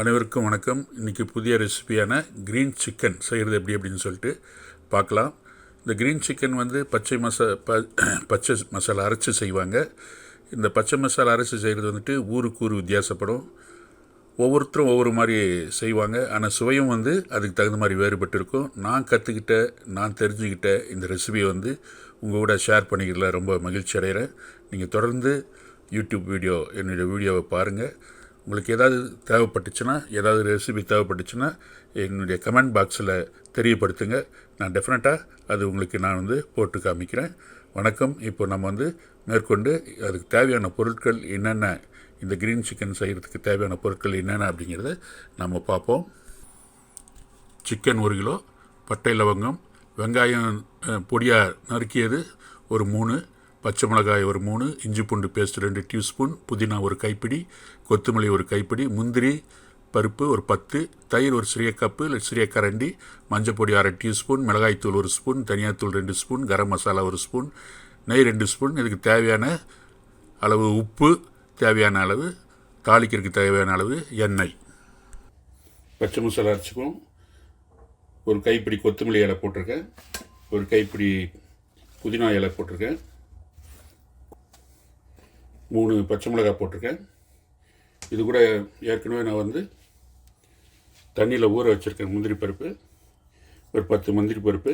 அனைவருக்கும் வணக்கம். இன்றைக்கி புதிய ரெசிபியான க்ரீன் சிக்கன் செய்கிறது எப்படி அப்படின்னு சொல்லிட்டு பார்க்கலாம். இந்த க்ரீன் சிக்கன் வந்து பச்சை மசாலா அரைச்சி செய்வாங்க. இந்த பச்சை மசாலா அரைச்சி செய்கிறது வந்துட்டு ஊருக்கு ஊர் வித்தியாசப்படும். ஒவ்வொருத்தரும் ஒவ்வொரு மாதிரி செய்வாங்க. ஆனால் சுவையும் வந்து அதுக்கு தகுந்த மாதிரி வேறுபட்டு இருக்கும். நான் தெரிஞ்சுக்கிட்ட இந்த ரெசிபியை வந்து உங்கள் கூட ஷேர் பண்ணிக்கிறதுல ரொம்ப மகிழ்ச்சி அடைகிறேன். நீங்கள் தொடர்ந்து யூடியூப் என்னுடைய வீடியோவை பாருங்கள். உங்களுக்கு ஏதாவது தேவைப்பட்டுச்சுன்னா, ஏதாவது ரெசிபி தேவைப்பட்டுச்சுன்னா என்னுடைய கமெண்ட் பாக்ஸில் தெரியப்படுத்துங்க. நான் டெஃபினட்டாக அது உங்களுக்கு நான் வந்து போட்டு காமிக்கிறேன். வணக்கம். இப்போ நம்ம வந்து மேற்கொண்டு அதுக்கு தேவையான பொருட்கள் என்னென்ன, இந்த க்ரீன் சிக்கன் செய்கிறதுக்கு தேவையான பொருட்கள் என்னென்ன அப்படிங்கிறத நம்ம பார்ப்போம். சிக்கன் 1 கிலோ, பட்டை லவங்கம், வெங்காயம் பொடியாக நறுக்கியது ஒரு 3, பச்சை மிளகாய் ஒரு 3, இஞ்சி பூண்டு பேஸ்ட் 2 டீஸ்பூன், புதினா ஒரு கைப்பிடி, கொத்தமல்லி ஒரு கைப்பிடி, முந்திரி பருப்பு ஒரு 10, தயிர் ஒரு சிறிய கப்பு இல்லை சிறிய கரண்டி, மஞ்சள் பொடி 1/2 டீஸ்பூன், மிளகாய்த்தூள் 1 ஸ்பூன், தனியாத்தூள் 2 ஸ்பூன், கரம் மசாலா 1 ஸ்பூன், நெய் 2 ஸ்பூன், இதுக்கு தேவையான அளவு உப்பு, தேவையான அளவு தாளிக்கிறதுக்கு தேவையான அளவு எண்ணெய். பச்சை மசாலா அரைச்சிக்குவோம். ஒரு கைப்பிடி கொத்தமல்லி இலை போட்டிருக்கேன், ஒரு கைப்பிடி புதினா இலை போட்டிருக்கேன், 3 பச்சை மிளகாய் போட்டிருக்கேன். இது கூட ஏற்கனவே நான் வந்து தண்ணியில் ஊற வச்சுருக்கேன் முந்திரி பருப்பு, ஒரு 10 முந்திரி பருப்பு,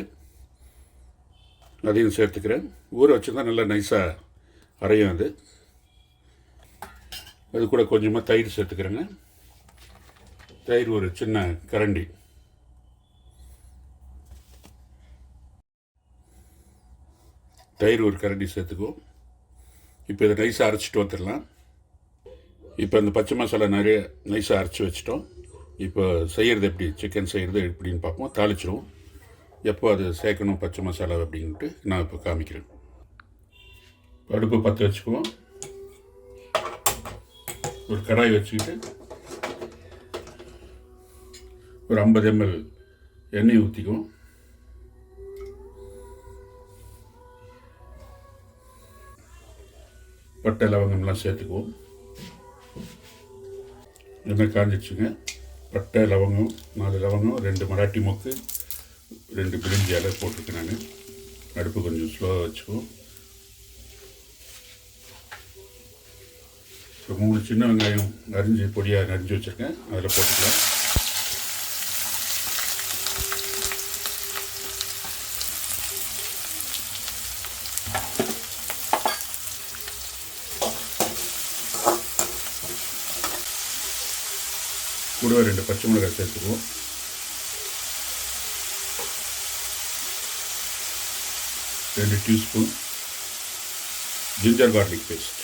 அதையும் சேர்த்துக்கிறேன். ஊற வச்சுருந்தா நல்லா நைஸாக அரையும். அது கூட கொஞ்சமாக தயிர் சேர்த்துக்கிறேங்க. தயிர் ஒரு சின்ன கரண்டி. தயிர் ஒரு கரண்டி சேர்த்துக்குவோம். இப்போ இதை நைஸாக அரைச்சிட்டு வந்துடலாம். இப்போ இந்த பச்சை மசாலா நிறைய நைஸாக அரைச்சி வச்சிட்டோம். இப்போ செய்கிறது எப்படி, சிக்கன் செய்கிறது எப்படின்னு பார்ப்போம். தாளிச்சிடுவோம். எப்போ அது சேர்க்கணும் பச்சை மசாலா அப்படின்ட்டு நான் இப்போ காமிக்கிறேன். அடுப்பு பற்ற வச்சுக்குவோம். ஒரு கடாய் வச்சுக்கிட்டு ஒரு 50 ml எண்ணெய் ஊற்றிக்குவோம். பட்டை லவங்கம்லாம் சேர்த்துக்குவோம். எண்ணெய் காஞ்சிடுச்சுங்க. பட்டை லவங்கம் 4 லவங்கம், 2 மராட்டி மொக்கு, 2 பிரிஞ்சி இலை போட்டிருக்கேன் நான். அடுப்பு கொஞ்சம் ஸ்லோவாக வச்சுக்குவோம். இப்போ 3 சின்ன வெங்காயம் பொடியாக நரிஞ்சு வச்சுருக்கேன், அதில் போட்டுக்கலாம். கூடவே 2 பச்சை மிளகாய் சேர்த்துக்குவோம். ரெண்டு டீஸ்பூன் ஜிஞ்சர் கார்லிக் பேஸ்ட்.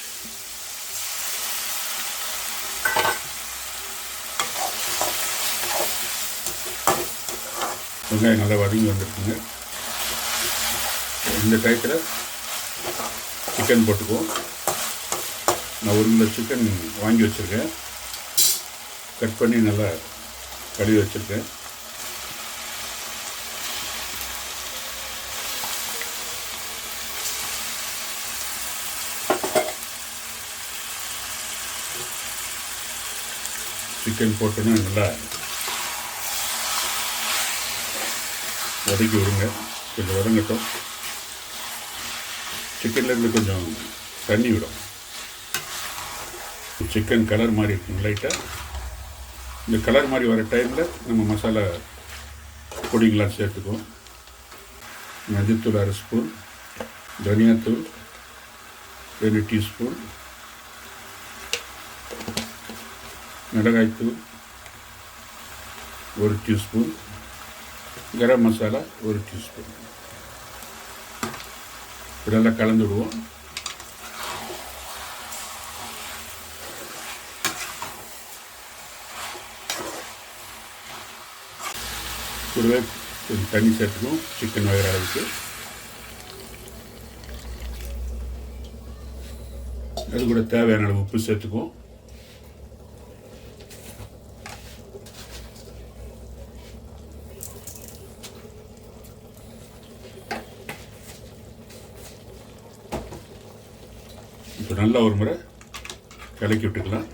வெங்காயம் நல்லா வதங்கி வந்துருக்குங்க. இந்த டயத்தில் சிக்கன் போட்டுக்குவோம். நான் 1 கிலோ சிக்கன் வாங்கி வச்சுருக்கேன். கட் பண்ணி நல்லா கழுவி வச்சுருக்கேன். சிக்கன் போட்டோன்னா நல்லா வதக்கி விடுங்க. கொஞ்சம் வதங்கட்டும். சிக்கன்லேருந்து கொஞ்சம் தண்ணி விடும். சிக்கன் கலர் மாதிரி இருக்கும் லைட்டாக. இந்த கலர் மாதிரி வர டைமில் நம்ம மசாலா பொடிகளாம் சேர்த்துக்குவோம். மஞ்சத்தூள் 1/2 ஸ்பூன், தனியாத்தூள் 2 டீஸ்பூன், மிளகாய்த்தூள் 1 டீஸ்பூன், கரம் மசாலா 1 டீஸ்பூன். இதெல்லாம் கலந்து விடுவோம். கூடவே கொஞ்சம் தண்ணி சேர்த்துக்கணும் சிக்கன் வேகிற அளவுக்கு. அது கூட தேவையான அளவு உப்பு சேர்த்துக்குவோம். இப்போ நல்லா ஒரு முறை கலக்கி விட்டுக்கலாம்.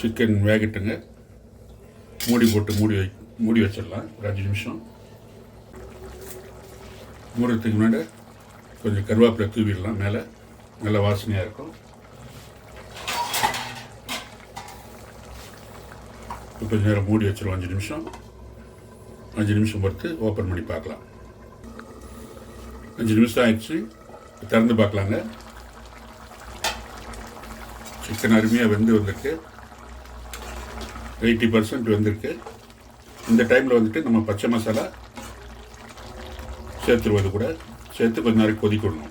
சிக்கன் வேகட்டுங்க. மூடி போட்டு மூடி வச்சிடலாம் ஒரு 5 நிமிஷம். மூடுறதுக்கு முன்னாடி கொஞ்சம் கருவேப்பிலை தூவிடலாம் மேலே, நல்ல வாசனையாக இருக்கும். கொஞ்சம் நேரம் மூடி வச்சிருவோம் 5 நிமிஷம் பொறுத்து ஓப்பன் பண்ணி பார்க்கலாம். 5 நிமிஷம் ஆயிடுச்சு, திறந்து பார்க்கலாங்க. சிக்கன் அருமையாக வந்திருக்கு, 80% வந்திருக்கு. இந்த டைமில் வந்துட்டு நம்ம பச்சை மசாலா சேர்த்துருவது கூட சேர்த்து கொஞ்ச நேரம் கொதிக்கணும்.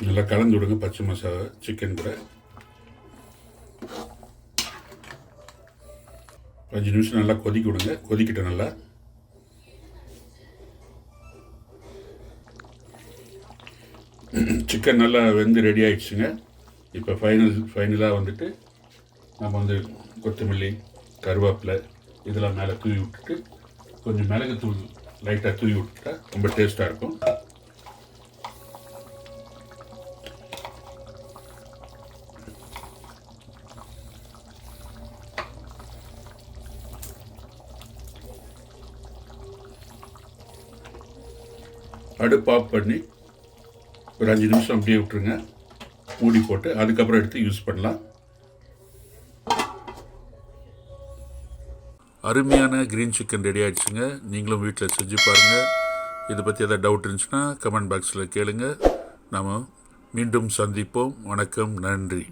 நல்லா கலந்து விடுங்க பச்சை மசாலா சிக்கன் கூட. 5 நிமிஷம் நல்லா கொதிக்க விடுங்க. கொதிக்கிட்ட நல்லா. சிக்கன் நல்லா வெந்து ரெடி ஆகிடுச்சுங்க. இப்போ ஃபைனலாக வந்துட்டு நம்ம வந்து கொத்தமல்லி, கருவேப்பிலை இதெல்லாம் மேலே தூவி விட்டுட்டு கொஞ்சம் மிளகுத்தூள் லைட்டாக தூவி விட்டுட்டா ரொம்ப டேஸ்ட்டாக இருக்கும். அடுப்பு ஆஃப் பண்ணி ஒரு 5 நிமிஷம் அப்படியே விட்டுருங்க, மூடி போட்டு. அதுக்கப்புறம் எடுத்து யூஸ் பண்ணலாம். அருமையான க்ரீன் சிக்கன் ரெடி ஆகிடுச்சுங்க. நீங்களும் வீட்டில் செஞ்சு பாருங்கள். இதை பற்றி எதாவது டவுட் இருந்துச்சுன்னா கமெண்ட் பாக்ஸில் கேளுங்க. நாம் மீண்டும் சந்திப்போம். வணக்கம், நன்றி.